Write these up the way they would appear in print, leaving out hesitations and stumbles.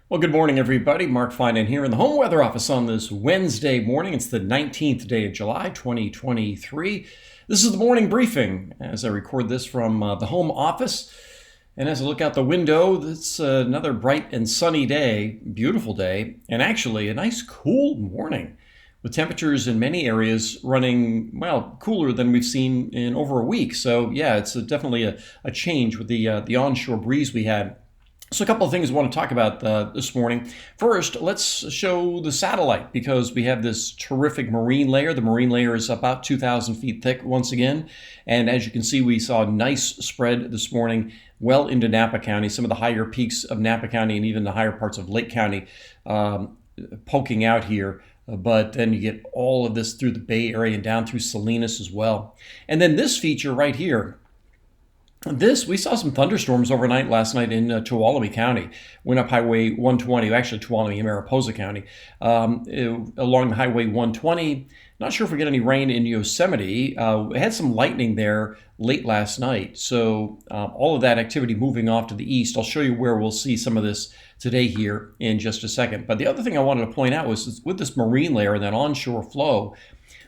Well, good morning, everybody. Mark Finan here in the home weather office on this Wednesday morning. It's the 19th day of July, 2023. This is the morning briefing as I record this from the home office. And as I look out the window, it's another bright and sunny day, beautiful day, and actually a nice cool morning with temperatures in many areas running, well, cooler than we've seen in over a week. So, yeah, it's definitely a change with the onshore breeze we had. So a couple of things I want to talk about this morning. First, let's show the satellite because we have this terrific marine layer. The marine layer is about 2,000 feet thick once again. And as you can see, we saw a nice spread this morning well into Napa County, some of the higher peaks of Napa County and even the higher parts of Lake County poking out here. But then you get all of this through the Bay Area and down through Salinas as well. And then this feature right here, we saw some thunderstorms overnight last night in Tuolumne County. Went up Highway 120, actually Tuolumne and Mariposa County, along the Highway 120. Not sure if we get any rain in Yosemite. We had some lightning there late last night. So all of that activity moving off to the east. I'll show you where we'll see some of this today here in just a second. But the other thing I wanted to point out was with this marine layer and that onshore flow,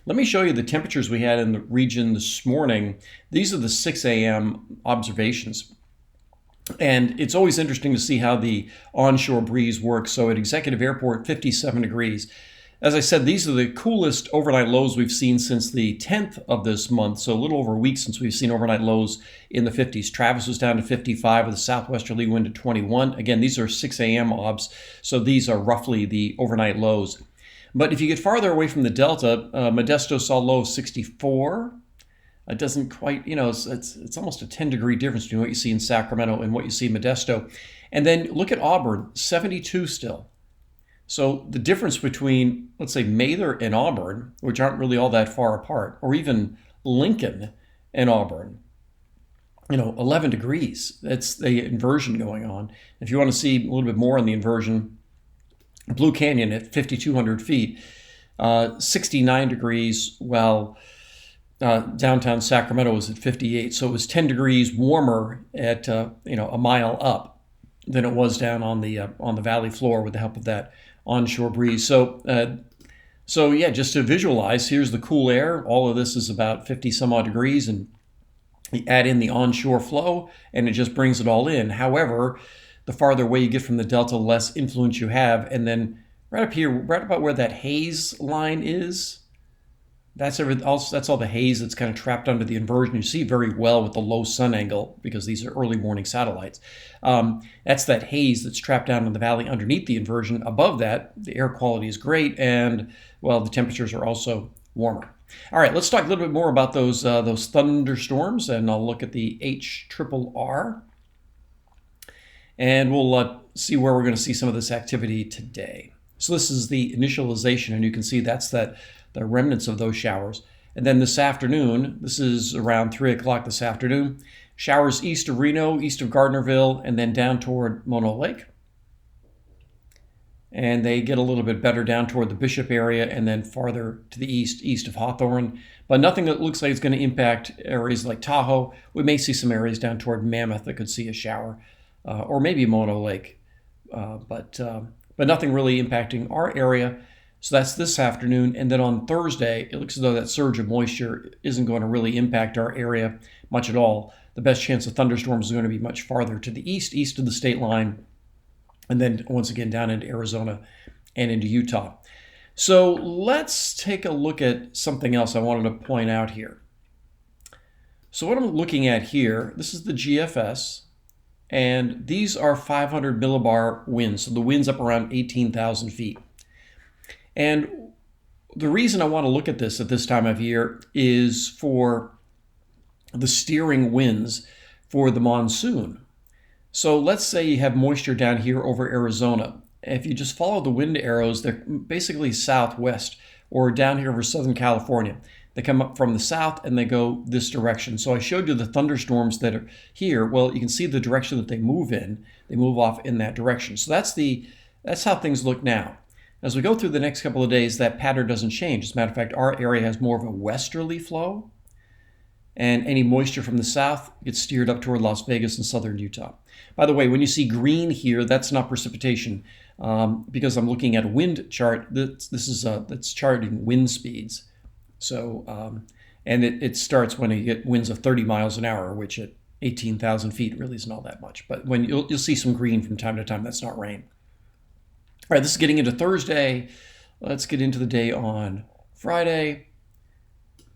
let me show you the temperatures we had in the region this morning. These are the 6 a.m. observations. And it's always interesting to see how the onshore breeze works. So at Executive Airport, 57 degrees. As I said, these are the coolest overnight lows we've seen since the 10th of this month. So a little over a week since we've seen overnight lows in the 50s. Travis was down to 55 with a southwesterly wind at 21. Again, these are 6 a.m. obs. So these are roughly the overnight lows. But if you get farther away from the Delta, Modesto saw a low of 64. It doesn't quite, it's almost a 10-degree difference between what you see in Sacramento and what you see in Modesto. And then look at Auburn, 72 still. So the difference between, let's say, Mather and Auburn, which aren't really all that far apart, or even Lincoln and Auburn, 11 degrees. That's the inversion going on. If you want to see a little bit more on the inversion, Blue Canyon at 5,200 feet, 69 degrees, while downtown Sacramento was at 58. So it was 10 degrees warmer at a mile up than it was down on the valley floor with the help of that onshore breeze. So yeah, just to visualize, here's the cool air. All of this is about 50 some odd degrees, and you add in the onshore flow, and it just brings it all in. However, the farther away you get from the Delta, the less influence you have. And then right up here, right about where that haze line is, that's all the haze that's kind of trapped under the inversion. You see very well with the low sun angle because these are early morning satellites. That's that haze that's trapped down in the valley underneath the inversion. Above that, the air quality is great, and, well, the temperatures are also warmer. All right, let's talk a little bit more about those thunderstorms, and I'll look at the HRRR. And we'll see where we're going to see some of this activity today. So this is the initialization, and you can see that's the remnants of those showers. And then this afternoon, this is around 3 o'clock this afternoon, showers east of Reno, east of Gardnerville, and then down toward Mono Lake. And they get a little bit better down toward the Bishop area and then farther to the east of Hawthorne. But nothing that looks like it's going to impact areas like Tahoe. We may see some areas down toward Mammoth that could see a shower. Or maybe Mono Lake, but nothing really impacting our area. So that's this afternoon. And then on Thursday, it looks as though that surge of moisture isn't going to really impact our area much at all. The best chance of thunderstorms is going to be much farther to the east of the state line, and then once again down into Arizona and into Utah. So let's take a look at something else I wanted to point out here. So what I'm looking at here, this is the GFS. And these are 500 millibar winds, so the wind's up around 18,000 feet. And the reason I want to look at this at this time of year is for the steering winds for the monsoon. So let's say you have moisture down here over Arizona. If you just follow the wind arrows, they're basically southwest or down here over Southern California. They come up from the south and they go this direction. So I showed you the thunderstorms that are here. Well, you can see the direction that they move in. They move off in that direction. So that's how things look now. As we go through the next couple of days, that pattern doesn't change. As a matter of fact, our area has more of a westerly flow. and any moisture from the south gets steered up toward Las Vegas and southern Utah. By the way, when you see green here, that's not precipitation, because I'm looking at a wind chart. That's charting wind speeds. So, and it starts when you get winds of 30 miles an hour, which at 18,000 feet really isn't all that much. But when you'll see some green from time to time, that's not rain. All right, this is getting into Thursday. Let's get into the day on Friday.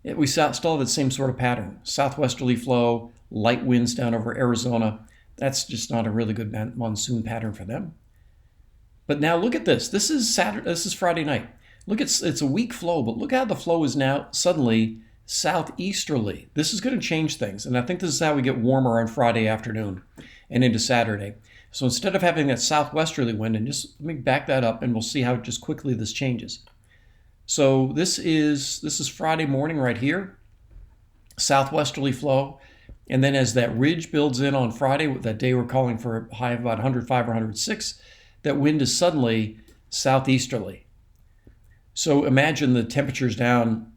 We still have the same sort of pattern. Southwesterly flow, light winds down over Arizona. That's just not a really good monsoon pattern for them. But now look at this. This is Friday night. Look, it's a weak flow, but look how the flow is now suddenly southeasterly. This is going to change things, and I think this is how we get warmer on Friday afternoon and into Saturday. So instead of having that southwesterly wind, and just let me back that up, and we'll see how just quickly this changes. So this is Friday morning right here, southwesterly flow, and then as that ridge builds in on Friday, that day we're calling for a high of about 105 or 106, that wind is suddenly southeasterly. So imagine the temperatures down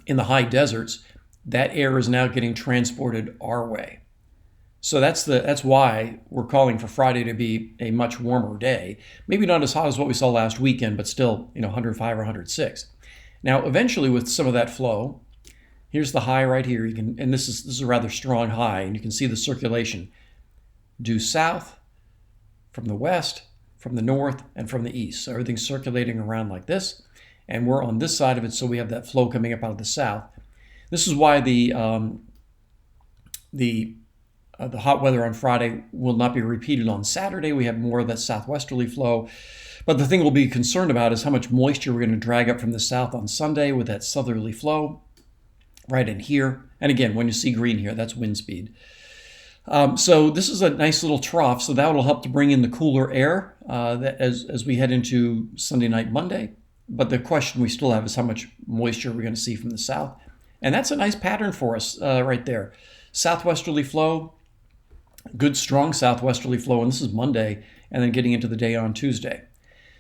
in the high deserts. That air is now getting transported our way. So that's why we're calling for Friday to be a much warmer day. Maybe not as hot as what we saw last weekend, but still, 105 or 106. Now, eventually, with some of that flow, here's the high right here. And this is a rather strong high, and you can see the circulation due south from the west, from the north, and from the east. So everything's circulating around like this, and we're on this side of it, so we have that flow coming up out of the south. This is why the hot weather on Friday will not be repeated on Saturday. We have more of that southwesterly flow. But the thing we'll be concerned about is how much moisture we're going to drag up from the south on Sunday with that southerly flow right in here. And again, when you see green here, that's wind speed. So this is a nice little trough, so that will help to bring in the cooler air as we head into Sunday night, Monday. But the question we still have is how much moisture we're going to see from the south. And that's a nice pattern for us right there. Southwesterly flow, good strong southwesterly flow, and this is Monday, and then getting into the day on Tuesday.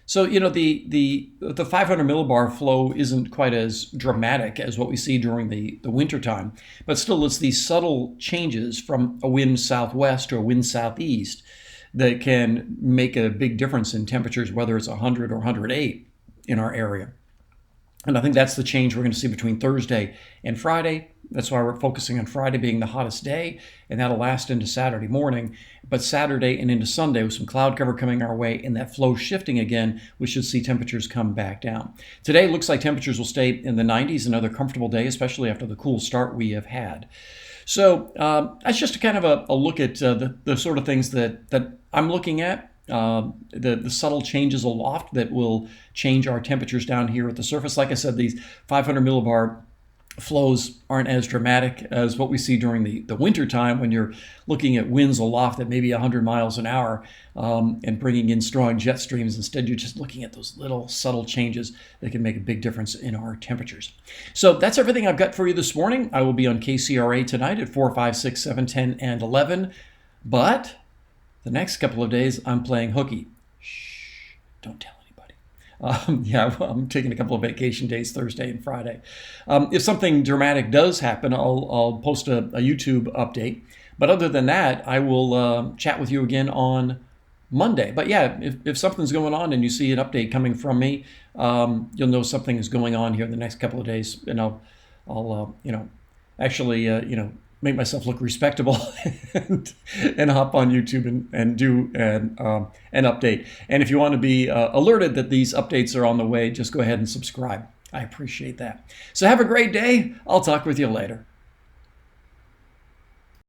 So, the 500 millibar flow isn't quite as dramatic as what we see during the winter time, but still it's these subtle changes from a wind southwest to a wind southeast that can make a big difference in temperatures, whether it's 100 or 108 in our area. And I think that's the change we're going to see between Thursday and Friday. That's why we're focusing on Friday being the hottest day, and that'll last into Saturday morning. But Saturday and into Sunday, with some cloud cover coming our way and that flow shifting again, we should see temperatures come back down. Today looks like temperatures will stay in the 90s, another comfortable day, especially after the cool start we have had. So that's just kind of a look at the sort of things that I'm looking at. The subtle changes aloft that will change our temperatures down here at the surface. Like I said, these 500 millibar flows aren't as dramatic as what we see during the winter time when you're looking at winds aloft at maybe 100 miles an hour and bringing in strong jet streams. Instead, you're just looking at those little subtle changes that can make a big difference in our temperatures. So that's everything I've got for you this morning. I will be on KCRA tonight at 4, 5, 6, 7, 10, and 11. But the next couple of days, I'm playing hooky. Shh, don't tell anybody. I'm taking a couple of vacation days, Thursday and Friday. If something dramatic does happen, I'll post a YouTube update. But other than that, I will chat with you again on Monday. But yeah, if something's going on and you see an update coming from me, you'll know something is going on here in the next couple of days, and I'll make myself look respectable and hop on YouTube and do an update. And if you want to be alerted that these updates are on the way, just go ahead and subscribe. I appreciate that. So have a great day. I'll talk with you later.